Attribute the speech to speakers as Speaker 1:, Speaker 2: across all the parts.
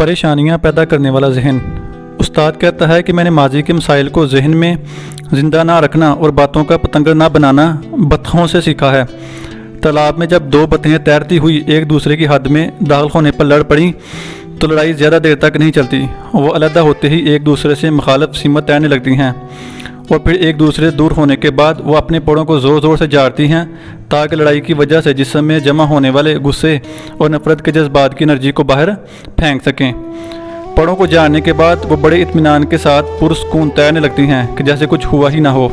Speaker 1: परेशानियां पैदा करने वाला जहन। उस्ताद कहता है कि मैंने माजी के मसाइल को जहन में ज़िंदा ना रखना और बातों का पतंगर ना बनाना बतखों से सीखा है। तालाब में जब दो बतखें तैरती हुई एक दूसरे की हद में दाखिल होने पर लड़ पड़ी तो लड़ाई ज़्यादा देर तक नहीं चलती। वो अलहदा होते ही एक दूसरे से मुखालिफ सीमत तैरने लगती हैं और फिर एक दूसरे से दूर होने के बाद वो अपने पड़ों को ज़ोर ज़ोर से झाड़ती हैं ताकि लड़ाई की वजह से जिस्म में जमा होने वाले गुस्से और नफ़रत के जज्बात की एनर्जी को बाहर फेंक सकें। पड़ों को झाड़ने के बाद वो बड़े इत्मीनान के साथ पुरसकून तैरने लगती हैं कि जैसे कुछ हुआ ही ना हो।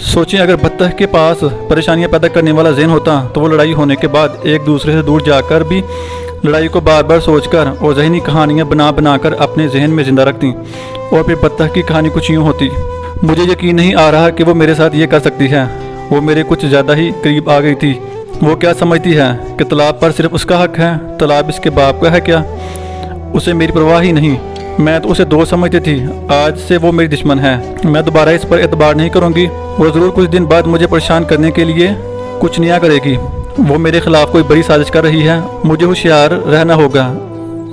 Speaker 1: सोचें, अगर बत्तख के पास परेशानियां पैदा करने वाला ज़हन होता तो वो लड़ाई होने के बाद एक दूसरे से दूर जाकर भी लड़ाई को बार बार सोचकर और ज़हनी कहानियाँ बना कर अपने जहन में ज़िंदा रखती और फिर बत्तख की कहानी कुछ यूँ होती। मुझे यकीन नहीं आ रहा कि वो मेरे साथ ये कर सकती है। वो मेरे कुछ ज़्यादा ही करीब आ गई थी। वो क्या समझती है कि तालाब पर सिर्फ उसका हक है, तालाब इसके बाप का है क्या? उसे मेरी परवाह ही नहीं। मैं तो उसे दोस्त समझती थी, आज से वो मेरी दुश्मन है। मैं दोबारा इस पर एतबार नहीं करूँगी। वो ज़रूर कुछ दिन बाद मुझे परेशान करने के लिए कुछ नया करेगी। वो मेरे ख़िलाफ़ कोई बड़ी साजिश कर रही है। मुझे होशियार रहना होगा।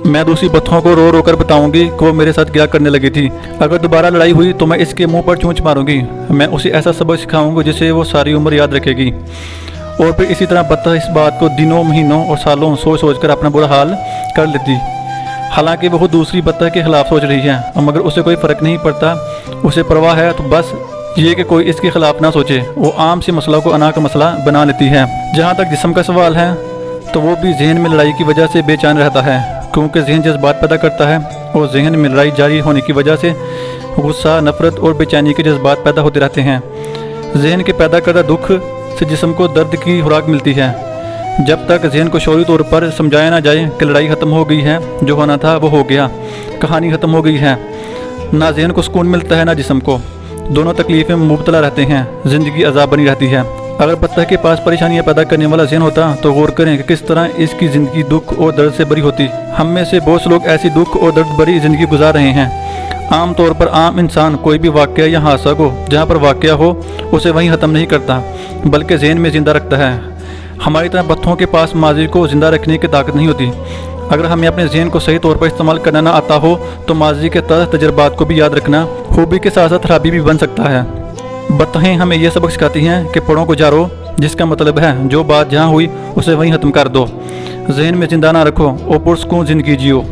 Speaker 1: मैं दूसरी बत्तखों को रो रो कर बताऊँगी कि वो मेरे साथ क्या करने लगी थी। अगर दोबारा लड़ाई हुई तो मैं इसके मुंह पर चोंच मारूंगी। मैं उसे ऐसा सबक सिखाऊंगी जिसे वो सारी उम्र याद रखेगी। और फिर इसी तरह बत्तख इस बात को दिनों, महीनों और सालों सोच सोच कर अपना बुरा हाल कर लेती। हालांकि वो दूसरी बत्तख के ख़िलाफ़ सोच रही है मगर उसे कोई फ़र्क नहीं पड़ता। उसे परवाह है तो बस ये कि कोई इसके ख़िलाफ़ ना सोचे। वो आम सी मसला को अना का मसला बना लेती है। जहाँ तक जिस्म का सवाल है तो वो भी जहन में लड़ाई की वजह से बेचैन रहता है, क्योंकि जहन जज्बात पैदा करता है और जहन में लड़ाई जारी होने की वजह से गुस्सा, नफ़रत और बेचैनी के जज्बात पैदा होते रहते हैं। जहन के पैदा करदा दुख से जिस्म को दर्द की खुराक मिलती है। जब तक जहन को शौरी तौर पर समझाया ना जाए कि लड़ाई ख़त्म हो गई है, जो होना था वो हो गया, कहानी ख़त्म हो गई है, ना जहन को सुकून मिलता है ना जिस्म को। दोनों तकलीफ़ में मुब्तला रहते हैं, ज़िंदगी अज़ाब बनी रहती है। अगर बत्तख के पास परेशानियां पैदा करने वाला ज़हन होता तो गौर करें कि किस तरह इसकी ज़िंदगी दुख और दर्द से भरी होती। हम में से बहुत से लोग ऐसी दुख और दर्द भरी ज़िंदगी गुजार रहे हैं। आम तौर पर आम इंसान कोई भी वाक़या या हादसा को जहाँ पर वाक़या हो उसे वहीं ख़त्म नहीं करता बल्कि ज़हन में ज़िंदा रखता है। हमारी तरह बत्तखों के पास माजी को ज़िंदा रखने की ताकत नहीं होती। अगर हमें अपने ज़हन को सही तौर पर इस्तेमाल करना ना आता हो तो माजी के तजर्बात को भी याद रखना खूबी के साथ साथ खराबी भी बन सकता है। बत्तखें हमें यह सबक सिखाती हैं कि पड़ों को जारो, जिसका मतलब है जो बात जहाँ हुई उसे वहीं ख़त्म कर दो। जहन में ज़िंदा ना रखो और पुरसकून ज़िंदगी जियो।